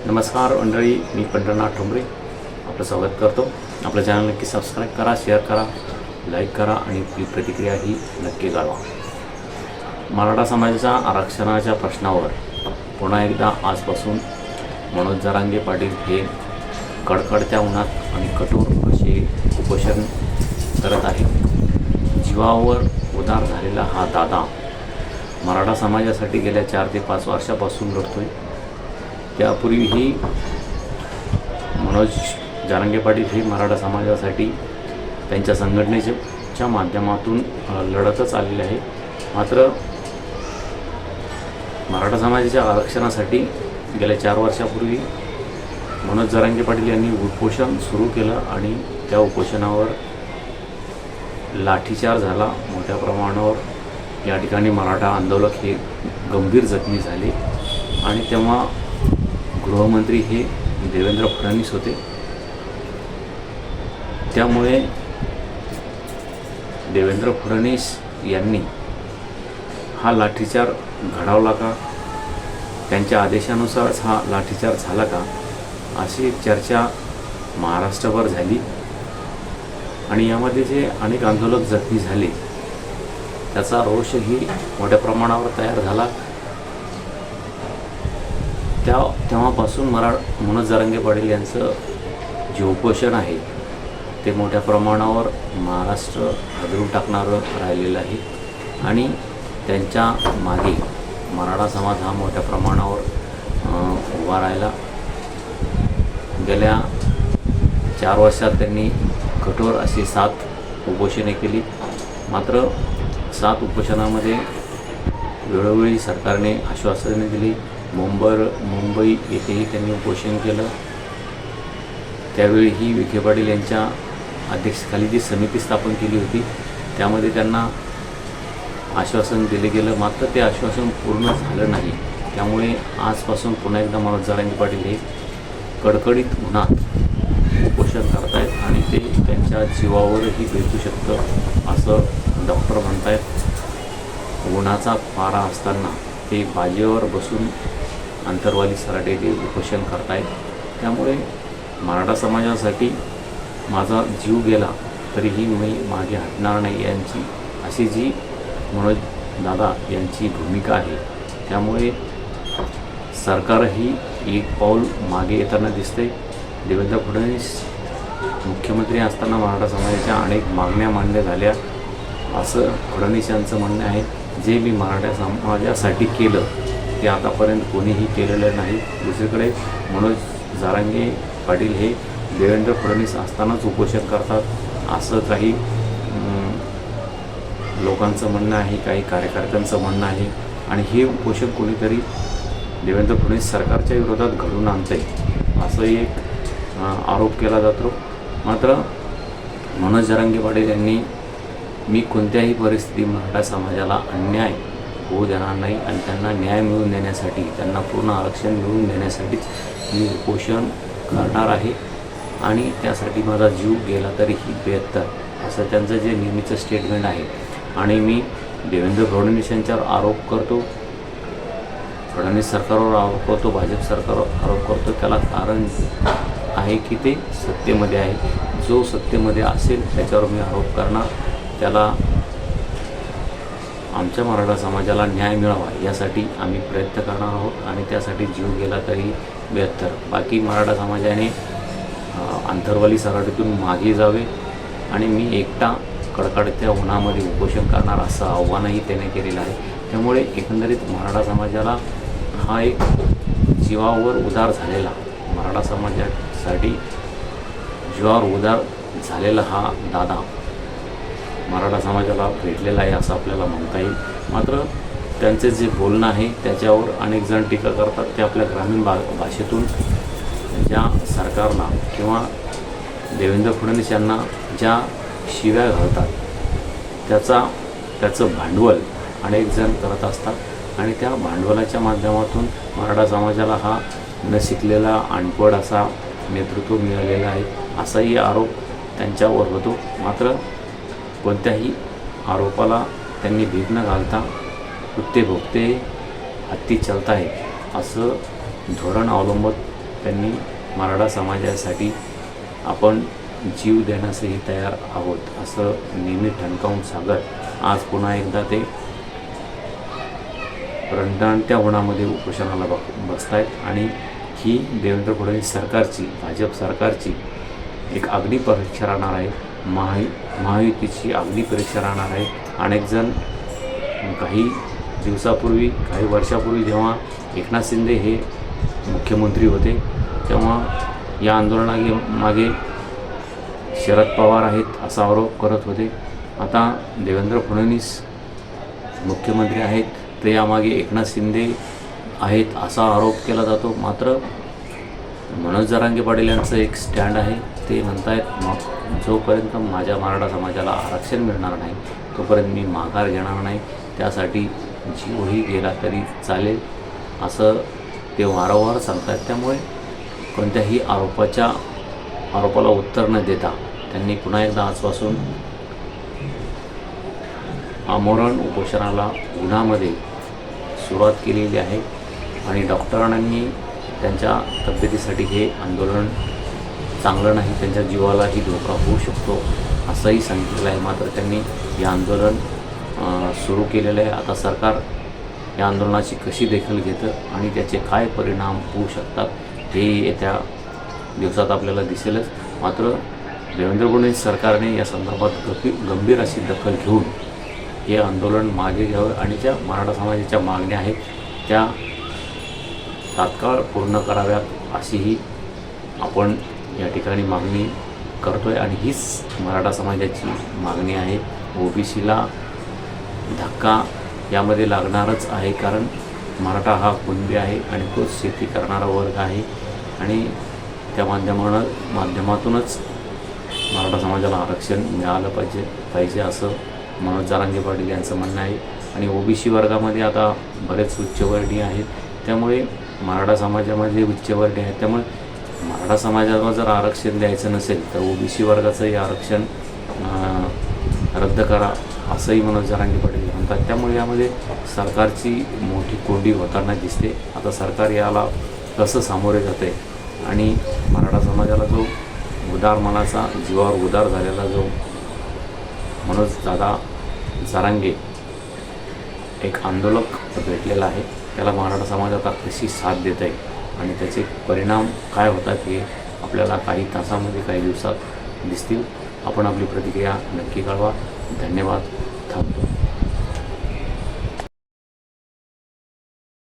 नमस्कार मंडळी, मी पंढरनाथ ठोंबरे आपलं स्वागत करतो. आपलं चॅनल नक्की सबस्क्राईब करा, शेअर करा, लाईक करा आणि आपली प्रतिक्रिया ही नक्की कळवा. मराठा समाजाच्या आरक्षणाच्या प्रश्नावर पुन्हा एकदा आजपासून मनोज जरांगे पाटील हे कडकडत्या उन्हात आणि कठोर असे उपोषण करत आहेत. जीवावर उदार झालेला हा दादा मराठा समाजासाठी गेल्या 4 ते 5 वर्षापासून लढतोय. त्यापूर्वीही मनोज जरांगे पाटील हे मराठा समाजासाठी त्यांच्या संघटनेच्या माध्यमातून लढतच आलेले आहे. मात्र मराठा समाजाच्या आरक्षणासाठी गेल्या 4 वर्षापूर्वी मनोज जरांगे पाटील यांनी उपोषण सुरू केलं आणि त्या उपोषणावर लाठीचार्ज झाला. मोठ्या प्रमाणावर या ठिकाणी मराठा आंदोलक हे गंभीर जखमी झाले आणि तेव्हा गृहमंत्री हे देवेंद्र फडणवीस होते. त्यामुळे देवेंद्र फडणवीस यांनी हा लाठीचार्ज घडवला का, त्यांच्या आदेशानुसारच हा लाठीचार्ज झाला का, अशी चर्चा महाराष्ट्रभर झाली आणि यामध्ये जे अनेक आंदोलक जखमी झाले त्याचा रोषही मोठ्या प्रमाणावर तयार झाला. तेव्हापासून मनोज जरांगे पाटील यांचं जे उपोषण आहे ते मोठ्या प्रमाणावर महाराष्ट्र हादरून टाकणारं राहिलेलं आहे आणि त्यांच्या मागे मराठा समाज हा मोठ्या प्रमाणावर उभा राहिला. गेल्या 4 वर्षात त्यांनी कठोर अशी 7 उपोषणे केली. मात्र 7 उपोषणामध्ये वेळोवेळी सरकारने आश्वासने दिली. मुंबई येथेही त्यांनी उपोषण केलं. त्यावेळीही विखे पाटील यांच्या अध्यक्षतेखाली जी समिती स्थापन केली होती त्यामध्ये त्यांना आश्वासन दिले गेलं. मात्र ते आश्वासन पूर्ण झालं नाही. त्यामुळे आजपासून पुन्हा एकदा मनोज जरांगे पाटील हे कडकडीत उन्हात उपोषण करत आहेत आणि ते त्यांच्या जीवावरही बेतू शकतं असं डॉक्टर म्हणत आहेत. उन्हाचा पारा असताना ते बाजेवर बसून अंतरवाली सराटे ते उपोषण करतायत. त्यामुळे मराठा समाजासाठी माझा जीव गेला तरीही मी मागे हटणार नाही यांची अशी जी मनोज दादा यांची भूमिका आहे. त्यामुळे सरकारही एक पाऊल मागे येताना दिसते. देवेंद्र फडणवीस मुख्यमंत्री असताना मराठा समाजाच्या अनेक मागण्या मान्य झाल्या असं फडणवीस यांचं म्हणणं आहे. जे मी मराठा समाजासाठी केलं ते आतापर्यंत कोणीही केलेलं नाही. दुसरीकडे मनोज जरांगे पाटील हे देवेंद्र फडणवीस असतानाच उपोषण करतात असं काही लोकांचं म्हणणं आहे, काही कार्यकर्त्यांचं म्हणणं आहे आणि हे उपोषण कोणीतरी देवेंद्र फडणवीस सरकारच्या विरोधात घडून आणतंय असंही एक आरोप केला जातो. मात्र मनोज जरांगे पाटील यांनी मी कोणत्याही परिस्थितीत मराठा समाजाला अन्याय होऊ देणार नाही आणि त्यांना न्याय मिळवून देण्यासाठी, त्यांना पूर्ण आरक्षण मिळवून देण्यासाठीच मी उपोषण करणार आहे आणि त्यासाठी माझा जीव गेला तरीही बेहत्तर असं त्यांचं जे नेहमीचं स्टेटमेंट आहे. आणि मी देवेंद्र फडणवीस यांच्यावर आरोप करतो, फडणवीस सरकारवर आरोप करतो, भाजप सरकारवर आरोप करतो. त्याला कारण आहे की ते सत्तेमध्ये आहे. जो सत्तेमध्ये असेल त्याच्यावर मी आरोप करणार. त्याला आमच्या मराठा समाजाला न्याय मिळावा यासाठी आम्ही प्रयत्न करणार आहोत आणि त्यासाठी जीव गेला तरी बेहत्तर. बाकी मराठा समाजाने अंतरवाली सराटीतून मागे जावे आणि मी एकटा कडकडत्या उन्हामध्ये उपोषण करणार असं आव्हानही त्याने केलेलं आहे. त्यामुळे एकंदरीत मराठा समाजाला हा एक जीवावर उदार झालेला, मराठा समाजासाठी जीवावर उदार झालेला हा दादा मराठा समाजाला भेटलेला आहे असं आपल्याला म्हणता येईल. मात्र त्यांचे जे बोलणं आहे त्याच्यावर अनेक जण टीका करतात. ते आपल्या ग्रामीण भाषेतून ज्या सरकारला किंवा देवेंद्र फडणवीस यांना ज्या शिव्या घालतात त्याचं भांडवल अनेक जण करत असतात आणि त्या भांडवलाच्या माध्यमातून मराठा समाजाला हा न शिकलेला अनपढ असा नेतृत्व मिळालेला आहे असाही आरोप त्यांच्यावर होतो. मात्र कोणत्याही आरोपाला त्यांनी भीक न घालता कुत्ते भोगते हत्ती चलता है असं धोरण अवलंबत त्यांनी मराठा समाजासाठी आपण जीव देण्यासही तयार आहोत असं नेहमी ठणकावून सांगत आज पुन्हा एकदा ते रणदांडत्या उन्हामध्ये उपोषणाला बसतायत आणि ही देवेंद्र फडणवीस सरकारची, भाजप सरकारची एक अग्नी परीक्षा राहणार आहे. महायुतीची अग्नी परीक्षा राहणार आहे. अनेक जण काही दिवसापूर्वी, काही वर्षापूर्वी जेव्हा एकनाथ शिंदे हे मुख्यमंत्री होते तेव्हा या आंदोलनामागे शरद पवार आहेत असा आरोप करत होते. आता देवेंद्र फडणवीस मुख्यमंत्री आहेत तर यामागे एकनाथ शिंदे आहेत असा आरोप केला जातो. मात्र मनोज जरांगे पाटील यांचं एक स्टँड आहे. ते म्हणतायत जोपर्यंत माझ्या मराठा समाजाला आरक्षण मिळणार नाही तोपर्यंत मी माघार घेणार नाही, त्यासाठी जीवही गेला तरी चालेल असं ते वारंवार सांगतात. त्यामुळे कोणत्याही आरोपाला उत्तर न देता त्यांनी पुन्हा एकदा आजपासून आमरण उपोषणाला उन्हामध्ये सुरुवात केलेली आहे आणि डॉक्टरांनी त्यांच्या तब्येतीसाठी हे आंदोलन चांगलं नाही, त्यांच्या जीवालाही धोका होऊ शकतो असंही सांगितलेलं आहे. मात्र त्यांनी हे आंदोलन सुरू केलेलं आहे. आता सरकार या आंदोलनाची कशी दखल घेतं आणि त्याचे काय परिणाम होऊ शकतात हे येत्या दिवसात आपल्याला दिसेलच. मात्र देवेंद्र फडणवीस सरकारने या संदर्भात गंभीर अशी दखल घेऊन हे आंदोलन मागे घ्यावं आणि ज्या मराठा समाजाच्या मागण्या आहेत त्या तात्काळ पूर्ण कराव्यात अशीही आपण या ठिकाणी मागणी करतो आहे. आणि हीच मराठा समाजाची मागणी आहे. ओबीसीला धक्का यामध्ये लागणारच आहे, कारण मराठा हा कुणबी आहे आणि तोच शेती करणारा वर्ग आहे आणि त्या माध्यमातूनच मराठा समाजाला आरक्षण मिळालं पाहिजे असं मनोज जरांगे पाटील यांचं म्हणणं आहे. आणि ओबीसी वर्गामध्ये आता बरेच उच्चवर्णीय आहेत, त्यामुळे मराठा समाजामध्ये उच्चवर्णीय आहेत, त्यामुळे मराठा समाजाला जर आरक्षण द्यायचं नसेल तर ओबीसी वर्गाचंही आरक्षण रद्द करा असंही मनोज जरांगे पाटील म्हणतात. त्यामुळे यामध्ये सरकारची मोठी कोंडी होताना दिसते. आता सरकार याला कसं सामोरे जाते आणि मराठा समाजाला जो उदार मनाचा, जीवावर उदार झालेला जो मनोज दादा जरांगे एक आंदोलक भेटलेला आहे, त्याला मराठा समाज आता कशी साथ देत आहे आणि त्याचे परिणाम काय होतात हे आपल्याला काही तासामध्ये, काही दिवसात दिसतील. आपण आपली प्रतिक्रिया नक्की कळवा. धन्यवाद. थांबतो.